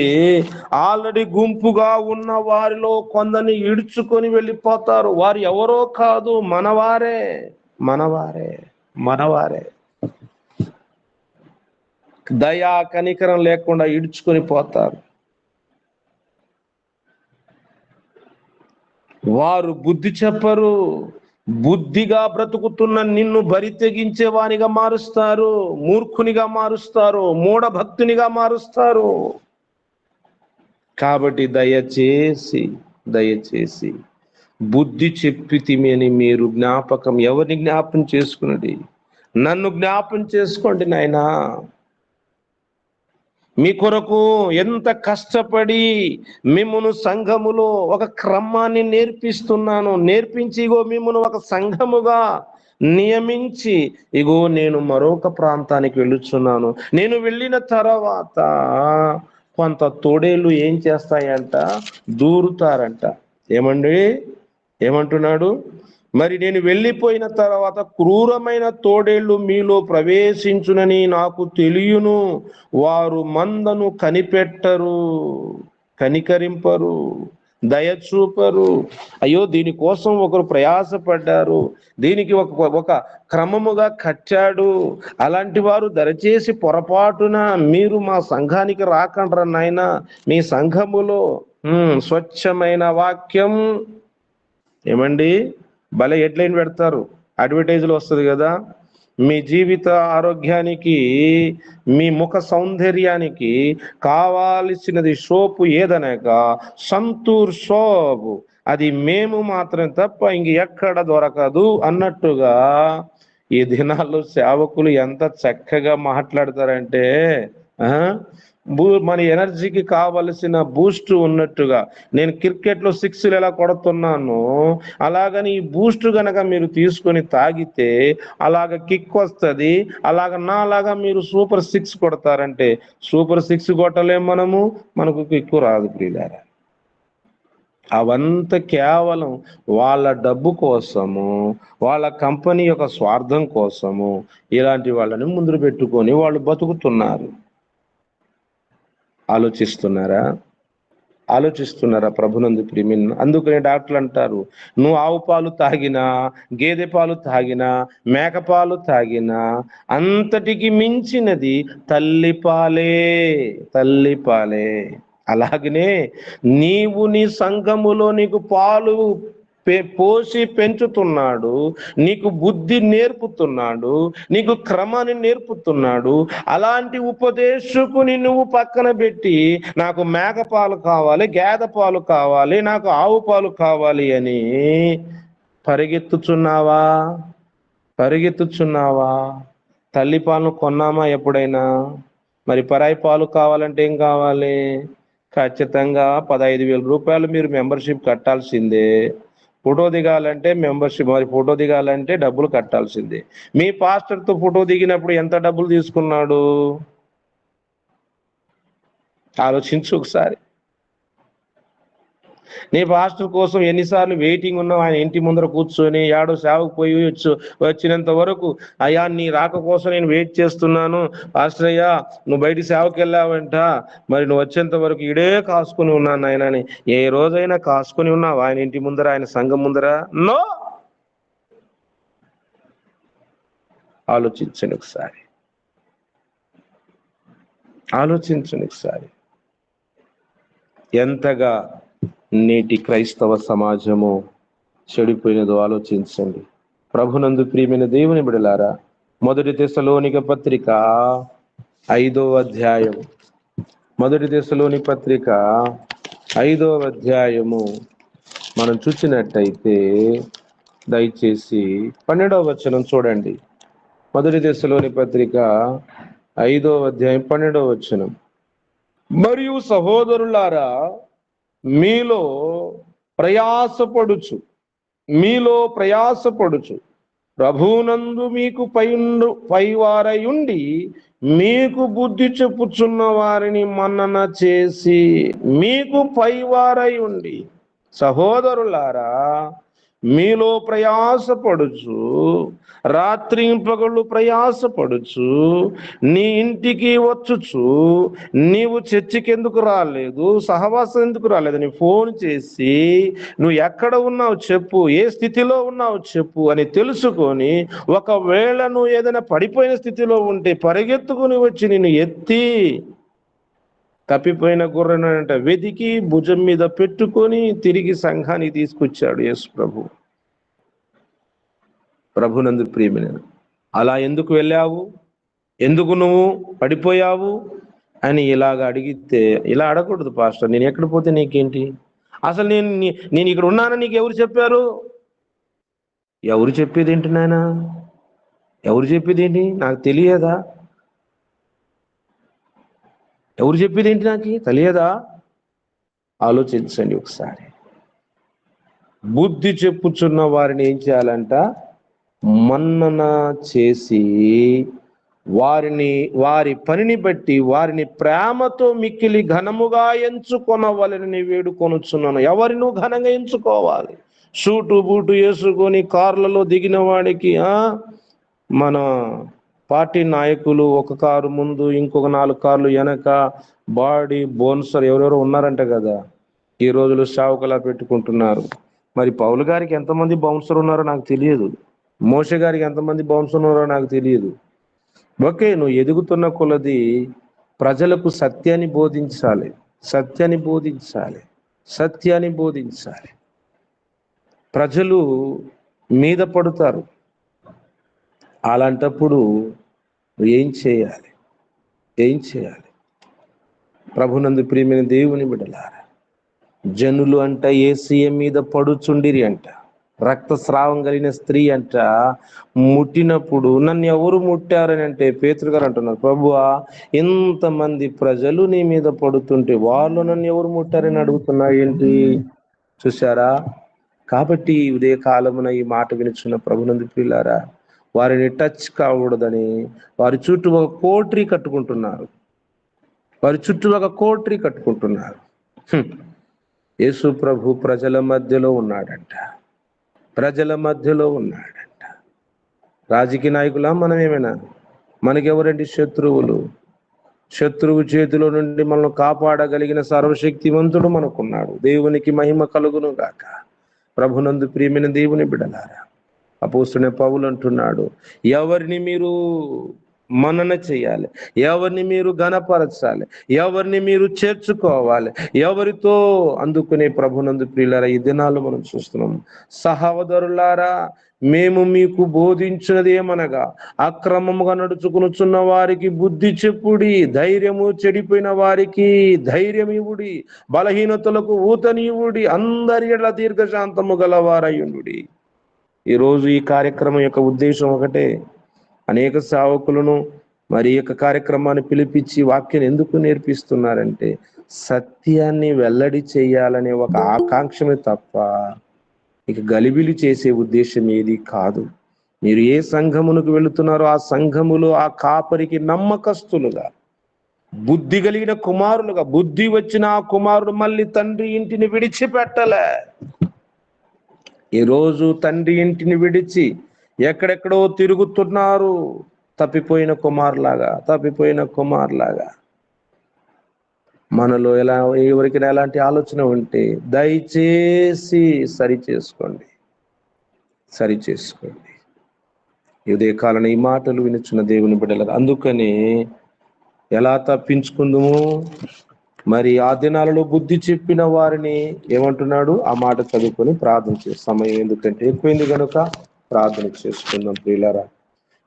S1: ఆల్రెడీ గుంపుగా ఉన్న వారిలో కొందరిని ఈడ్చుకొని వెళ్ళిపోతారు. వారు ఎవరో కాదు, మనవారే, మనవారే, మనవారే. దయా కనికరం లేకుండా ఈడ్చుకొని పోతారు. వారు బుద్ధి చెప్పరు. బుద్ధిగా బ్రతుకుతున్న నిన్ను బరి తెగించే వానిగా మారుస్తారు, మూర్ఖునిగా మారుస్తారు, మూఢభక్తునిగా మారుస్తారు. కాబట్టి దయచేసి బుద్ధి చెప్పితిమి అని మీరు ఎవరిని జ్ఞాపం చేసుకున్నది? నన్ను జ్ఞాపం చేసుకోండి నాయనా. మీ కొరకు ఎంత కష్టపడి మిమ్మును సంఘములో ఒక క్రమాన్ని నేర్పిస్తున్నాను. నేర్పించి ఇగో మిమ్మును ఒక సంఘముగా నియమించి ఇగో నేను మరొక ప్రాంతానికి వెళ్ళుచున్నాను. నేను వెళ్ళిన తర్వాత కొంత తోడేళ్ళు ఏం చేస్తాయంట? దూరుతారంట. ఏమంటున్నాడు? మరి నేను వెళ్ళిపోయిన తర్వాత క్రూరమైన తోడేళ్లు మీలో ప్రవేశించునని నాకు తెలియను. వారు మందను కనిపెట్టరు, కనికరింపరు, దయచూపరు. అయ్యో, దీనికోసం ఒకరు ప్రయాసపడ్డారు, దీనికి ఒక క్రమముగా కట్టాడు. అలాంటి వారు దయచేసి పొరపాటున మీరు మా సంఘానికి రాకండ్రా నాయనా. మీ సంఘములో స్వచ్ఛమైన వాక్యం భలే హెడ్లైన్ పెడతారు, అడ్వర్టైజ్లో వస్తుంది కదా. మీ జీవిత ఆరోగ్యానికి, మీ ముఖ సౌందర్యానికి కావాల్సినది సోపు ఏదనగా సంతూర్ సోపు. అది మేము మాత్రం తప్ప ఇంక ఎక్కడ దొరకదు అన్నట్టుగా ఈ దినాల్లో సేవకులు ఎంత చక్కగా మాట్లాడతారంటే మన ఎనర్జీకి కావలసిన బూస్ట్ ఉన్నట్టుగా. నేను క్రికెట్లో 6లు ఎలా కొడుతున్నాను, అలాగని ఈ బూస్ట్ గనక మీరు తీసుకొని తాగితే అలాగ కిక్ వస్తుంది. నాలాగా మీరు సూపర్ 6 కొడతారంటే సూపర్ 6 కొట్టలేం మనకు కిక్కు రాదు ప్రియులారా. అవంతా కేవలం వాళ్ళ డబ్బు కోసము, వాళ్ళ కంపెనీ యొక్క స్వార్థం కోసము ఇలాంటి వాళ్ళని ముందు పెట్టుకొని వాళ్ళు బతుకుతున్నారు. ఆలోచిస్తున్నారా ప్రభునందు ప్రియమైన? అందుకనే డాక్టర్లు అంటారు, నువ్వు ఆవు పాలు తాగినా, గేదె పాలు తాగినా, మేక పాలు తాగినా అంతటికి మించినది తల్లిపాలే. అలాగనే నీవు నీ సంఘములో నీకు పాలు పోసి పెంచుతున్నాడు, నీకు బుద్ధి నేర్పుతున్నాడు, నీకు క్రమాన్ని నేర్పుతున్నాడు. అలాంటి ఉపదేశకుని నువ్వు పక్కన పెట్టి నాకు మేక పాలు కావాలి, గేదె పాలు కావాలి, నాకు ఆవు పాలు కావాలి అని పరిగెత్తుచున్నావా? తల్లి పాలను కొన్నామా ఎప్పుడైనా? మరి పరాయి పాలు కావాలంటే ఏం కావాలి? ఖచ్చితంగా 15,000 రూపాయలు మీరు మెంబర్షిప్ కట్టాల్సిందే. ఫోటో దిగాలంటే మెంబర్షిప్, మరి ఫోటో దిగాలంటే డబ్బులు కట్టాల్సిందే. మీ పాస్టర్తో ఫోటో దిగినప్పుడు ఎంత డబ్బులు తీసుకున్నాడు? ఆలోచించు ఒకసారి. నీ పాస్టర్ కోసం ఎన్నిసార్లు వెయిటింగ్ ఉన్నావు? ఆయన ఇంటి ముందర కూర్చొని ఏడో సేవకు పోయి వచ్చినంత వరకు, అయ్యా నీ రాక కోసం నేను వెయిట్ చేస్తున్నాను, పాస్టర్ అయ్యా నువ్వు బయట సేవకు వెళ్ళావంట, మరి నువ్వు వచ్చేంత వరకు ఇడే కాసుకొని ఉన్నాను ఆయన అని ఏ రోజైనా కాసుకొని ఉన్నావు ఆయన ఇంటి ముందర, ఆయన సంఘం ముందర? నో. ఆలోచించండి ఒకసారి. ఎంతగా నేటి క్రైస్తవ సమాజము చెడిపోయినదో ఆలోచించండి. ప్రభునందు ప్రియమైన దేవుని బిడ్డలారా, 1 తెస్సలోనిక పత్రిక 5వ అధ్యాయం, 1 తెస్సలోని పత్రిక 5వ అధ్యాయము మనం చూసినట్టయితే దయచేసి 12వ వచనం చూడండి. 1 తెస్సలోని పత్రిక 5వ అధ్యాయం 12వ వచనం. మరియు సహోదరులారా, మీలో ప్రయాసపడుచు ప్రభునందు మీకు పైవారయుండి మీకు బుద్ధి చెప్పుచున్న వారిని మన్నన చేసి, మీకు పైవారయుండి, సహోదరులారా మీలో ప్రయాసపడుచు, రాత్రింపగళ్ళు ప్రయాసపడుచు, నీ ఇంటికి వచ్చుచు నీవు చర్చికి ఎందుకు రాలేదు, సహవాసం ఎందుకు రాలేదు అని ఫోన్ చేసి నువ్వు ఎక్కడ ఉన్నావు చెప్పు, ఏ స్థితిలో ఉన్నావు చెప్పు అని తెలుసుకొని, ఒకవేళ నువ్వు ఏదైనా పడిపోయిన స్థితిలో ఉంటే పరిగెత్తుకుని వచ్చి నిన్ను ఎత్తి తప్పిపోయిన గొర్రెను అంట వెతికి భుజం మీద పెట్టుకొని తిరిగి సంఘానికి తీసుకొచ్చాడు యేసు ప్రభునందు ప్రియమైన. అలా ఎందుకు వెళ్ళావు, ఎందుకు నువ్వు పడిపోయావు అని ఇలాగ అడిగితే, ఇలా అడగకూడదు పాస్టర్, నేను ఎక్కడ పోతే నీకేంటి, అసలు నేను ఇక్కడ ఉన్నానని నీకు ఎవరు చెప్పారు? ఎవరు చెప్పేది ఏంటి నాయన, ఎవరు చెప్పేది ఏంటి, నాకు తెలియదా? ఎవరు చెప్పేది ఏంటి, నాకు తెలియదా? ఆలోచించండి ఒకసారి. బుద్ధి చెప్పుచున్న వారిని ఏం చేయాలంట, మన్నన చేసి వారి పనిని బట్టి వారిని ప్రేమతో మిక్కిలి ఘనముగా ఎంచుకొనవలెనని వేడుకొనుచున్నాను. ఎవరిని నువ్వు ఘనంగా ఎంచుకోవాలి? సూటు బూటు వేసుకొని కార్లలో దిగిన వాడికి మన పార్టీ నాయకులు ఒక కారు ముందు, ఇంకొక 4 కార్లు వెనక, బాడీ బోన్సర్ ఎవరెవరో ఉన్నారంట కదా, ఈ రోజులు సావుకలా పెట్టుకుంటున్నారు. మరి పౌలు గారికి ఎంతమంది బౌన్సర్ ఉన్నారో నాకు తెలియదు, మోషే గారికి ఎంతమంది బౌన్సర్ ఉన్నారో నాకు తెలియదు. ఓకే, నువ్వు ఎదుగుతున్న కొలది ప్రజలకు సత్యాన్ని బోధించాలి, సత్యాన్ని బోధించాలి, సత్యాన్ని బోధించాలి. ప్రజలు మీద పడుతారు. అలాంటప్పుడు ఏం చేయాలి? ప్రభునందు ప్రియమైన దేవుని బిడ్డలారా, జనులు అంట యేసయ్య మీద పడుచుండిరి అంట. రక్తస్రావం కలిగిన స్త్రీ అంట ముట్టినప్పుడు, నన్ను ఎవరు ముట్టారని అంటే పేతురు గారు అంటున్నారు, ప్రభువా ఇంతమంది ప్రజలు నీ మీద పడుతుంటే వాళ్ళు నన్ను ఎవరు ముట్టారని అడుగుతున్నా ఏంటి? చూశారా? కాబట్టి ఉదయ కాలమున ఈ మాట వినుచున్న ప్రభునందు ప్రియులారా, వారిని టచ్ కాకూడదని వారి చుట్టూ ఒక కోట్రీ కట్టుకుంటున్నారు. యేసు ప్రభు ప్రజల మధ్యలో ఉన్నాడంట. రాజకీయ నాయకులా మనం ఏమైనా? మనకెవరండి శత్రువులు? శత్రువు చేతిలో నుండి మనల్ని కాపాడగలిగిన సర్వశక్తివంతుడు మనకున్నాడు. దేవునికి మహిమ కలుగును గాక. ప్రభునందు ప్రియమైన దేవుని బిడ్డలారా, అపోస్తలుడైన పౌలు అంటున్నాడు, ఎవరిని మీరు మనన చేయాలి, ఎవరిని మీరు ఘనపరచాలి, ఎవరిని మీరు చేర్చుకోవాలి, ఎవరితో అందుకునే ప్రభునందు ప్రియులారా, ఈ దినాల్లో మనం చూస్తున్నాం. సహోదరులారా, మేము మీకు బోధించినది ఏమనగా, అక్రమముగా నడుచుకునుచున్న వారికి బుద్ధి చెప్పుడి, ధైర్యము చెడిపోయిన వారికి ధైర్యం ఇవ్వుడి, బలహీనతలకు ఊతనివ్వుడి, అందరి ఎడల దీర్ఘశాంతము గలవారయుండుడి. ఈరోజు ఈ కార్యక్రమం యొక్క ఉద్దేశం ఒకటే, అనేక సేవకులను మరి యొక్క కార్యక్రమాన్ని పిలిపించి వాక్యాన్ని ఎందుకు నేర్పిస్తున్నారంటే, సత్యాన్ని వెల్లడి చేయాలనే ఒక ఆకాంక్షమే తప్ప ఇక గలిబిలి చేసే ఉద్దేశం ఏది కాదు. మీరు ఏ సంఘమునకు వెళుతున్నారో ఆ సంఘములో ఆ కాపరికి నమ్మకస్తులుగా, బుద్ధి కలిగిన కుమారులుగా, బుద్ధి వచ్చిన ఆ కుమారుడు మళ్ళీ తండ్రి ఇంటిని విడిచిపెట్టలే. ఈరోజు తండ్రి ఇంటిని విడిచి ఎక్కడెక్కడో తిరుగుతున్నారు, తప్పిపోయిన కుమారులాగా. మనలో ఎవరికైనా ఎలాంటి ఆలోచన ఉంటే దయచేసి సరి చేసుకోండి. ఇదే కాలం ఈ మాటలు వినుచున్న దేవుని బిడ్డలు, అందుకని ఎలా తప్పించుకుందుము? మరి ఆ దినాలలో బుద్ధి చెప్పిన వారిని ఏమంటున్నాడు? ఆ మాట చదువుకొని ప్రార్థన చేసే సమయం ఎందుకంటే ఎక్కువైంది కనుక ప్రార్థన చేసుకుందాం. ప్రియులారా,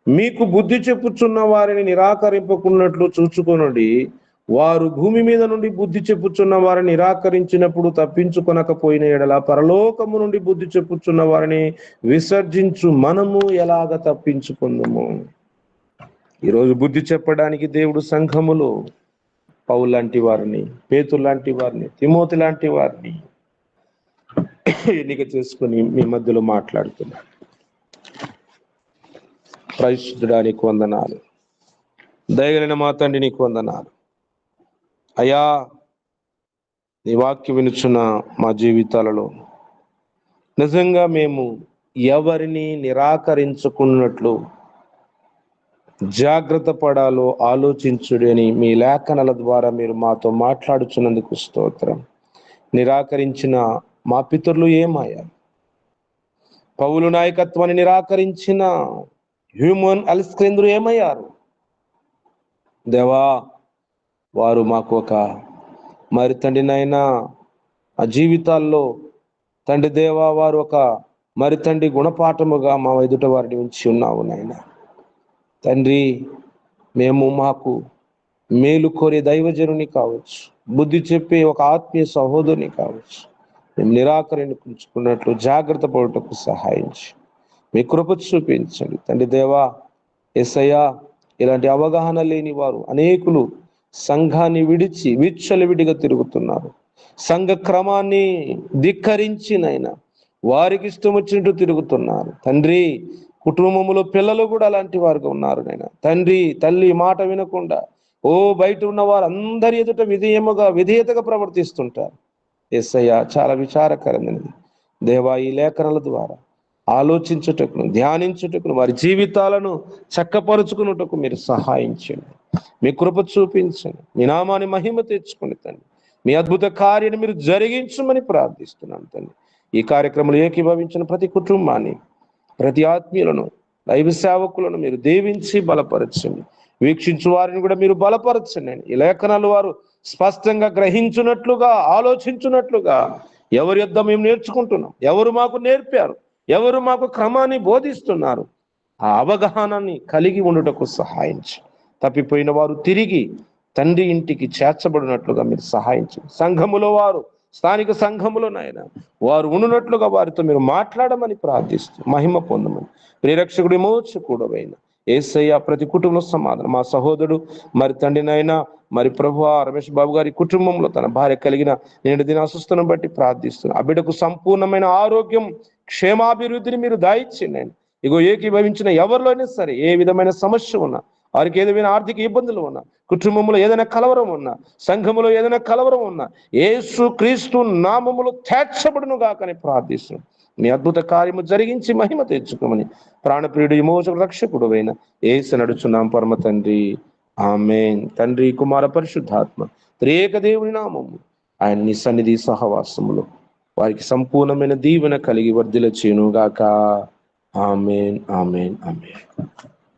S1: మీకు బుద్ధి చెప్పుచున్న వారిని నిరాకరింపకున్నట్లు చూచుకొనుడి. వారు భూమి మీద నుండి బుద్ధి చెప్పుచున్న వారిని నిరాకరించినప్పుడు తప్పించుకొనకపోయిన ఎడల పరలోకము నుండి బుద్ధి చెప్పుచున్న వారిని విసర్జించు మనము ఎలాగ తప్పించుకుందాము? ఈరోజు బుద్ధి చెప్పడానికి దేవుడు సంఘములో పౌలు లాంటి వారిని, పేతురు లాంటి వారిని, తిమోతి లాంటి వారిని ఎన్నిక చేసుకుని మీ మధ్యలో మాట్లాడుతున్నాడు. పరిశుద్ధుడా నీకు వందనాలు, దయగలిగిన మా తండ్రి నీకు వందనాలు అయ్యా. నీ వాక్యం వినుచున్న మా జీవితాలలో నిజంగా మేము ఎవరిని నిరాకరించుకున్నట్లు జాగ్రత్త పడాలో ఆలోచించుడి అని మీ లేఖనాల ద్వారా మీరు మాతో మాట్లాడుచున్నందుకు స్తోత్రం. నిరాకరించిన మా పితరులు ఏమయ్యారు? పౌలు నాయకత్వాన్ని నిరాకరించిన హ్యూమన్ అల్స్క్రేంద్రు ఏమయ్యారు? దేవా, వారు మాకు ఒక మరి తండ్రి నాయనా ఆ జీవితాల్లో తండ్రి దేవా వారు ఒక మరి తండ్రి గుణపాఠముగా మా ఎదుట వారిని ఉంచి ఉన్నావు నాయన. తండ్రి మేము మాకు మేలు కోరే దైవజనుని కావచ్చు, బుద్ధి చెప్పే ఒక ఆత్మీయ సహోదరుని కావచ్చు, మేము నిరాకరించుకున్నట్లు జాగ్రత్త పడుటకు సహాయించి మీ కృప చూపించండి తండ్రి దేవా. యేసయ్యా, ఇలాంటి అవగాహన లేని వారు అనేకులు సంఘాన్ని విడిచి విచ్చలవిడిగా తిరుగుతున్నారు. సంఘ క్రమాన్ని ధిక్కరించినైనా వారికి ఇష్టం వచ్చినట్టు తిరుగుతున్నారు తండ్రి. కుటుంబంలో పిల్లలు కూడా అలాంటి వారుగా ఉన్నారు నాయన. తండ్రి తల్లి మాట వినకుండా బయట ఉన్న వారు అందరి ఎదుట విధేయతగా ప్రవర్తిస్తుంటారు. యేసయ్యా, చాలా విచారకరమైనది దేవా. ఈ లేఖనాల ద్వారా ఆలోచించుటకును ధ్యానించుటకును వారి జీవితాలను చక్కపరుచుకున్నటకు మీరు సహాయించండి. మీ కృప చూపించండి. మీ నామాన్ని మహిమ తెచ్చుకుని తండ్రి మీ అద్భుత కార్యాన్ని మీరు జరిగించమని ప్రార్థిస్తున్నాను తండ్రి. ఈ కార్యక్రమంలో ఏకీభవించిన ప్రతి కుటుంబాన్ని, ప్రతి ఆత్మీయులను, దైవ సేవకులను మీరు దీవించి బలపరచండి. వీక్షించు వారిని కూడా మీరు బలపరచండి. ఈ లేఖనాలు వారు స్పష్టంగా గ్రహించున్నట్లుగా, ఆలోచించున్నట్లుగా ఎవరి యొద్ద మేము నేర్చుకుంటున్నాం, ఎవరు మాకు నేర్పారు, ఎవరు మాకు క్రమాన్ని బోధిస్తున్నారు, ఆ అవగాహనని కలిగి ఉండుటకు సహాయించి తప్పిపోయిన వారు తిరిగి తండ్రి ఇంటికి చేర్చబడినట్లుగా మీరు సహాయించండి. సంఘములో వారు, స్థానిక సంఘములో నాయన వారు ఉండునట్లుగా వారితో మీరు మాట్లాడమని ప్రార్థిస్తూ మహిమ పొందమని ప్రియరక్షకుడి మోచకూడవైన యేసయ్య ప్రతి కుటుంబంలో సమాధానం. మా సహోదరుడు మరి తండ్రి నాయన మరి ప్రభువా రమేష్ బాబు గారి కుటుంబంలో తన భార్య కలిగిన నేడు దిన అస్వస్థను బట్టి ప్రార్థిస్తున్నాను. ఆ బిడ్డకు సంపూర్ణమైన ఆరోగ్యం, క్షేమాభివృద్ధిని మీరు దాయిచ్చిండి. ఇగో ఏకీభవించిన ఎవరిలోనే సరే ఏ విధమైన సమస్య ఉన్నా, వారికి ఏదైనా ఆర్థిక ఇబ్బందులు ఉన్నా, కుటుంబంలో ఏదైనా కలవరం ఉన్నా, సంఘములో ఏదైనా కలవరం ఉన్నా, యేసు క్రీస్తు నామములో తీర్చబడును గాకని ప్రార్థిస్తున్నాం. మీ అద్భుత కార్యము జరిగించి మహిమ తెచ్చుకోమని ప్రాణప్రియుడు విమోచక రక్షకుడు అయిన యేసు నడుచున్నాం పరమ తండ్రి. ఆమేన్. తండ్రి, కుమార, పరిశుద్ధాత్మ త్రియేక దేవుని నామము ఆయన నీ సన్నిధి సహవాసములో వారికి సంపూర్ణమైన దీవెన కలిగి వర్ధిల్ల చేయును గాక. ఆమేన్, ఆమేన్, ఆమేన్.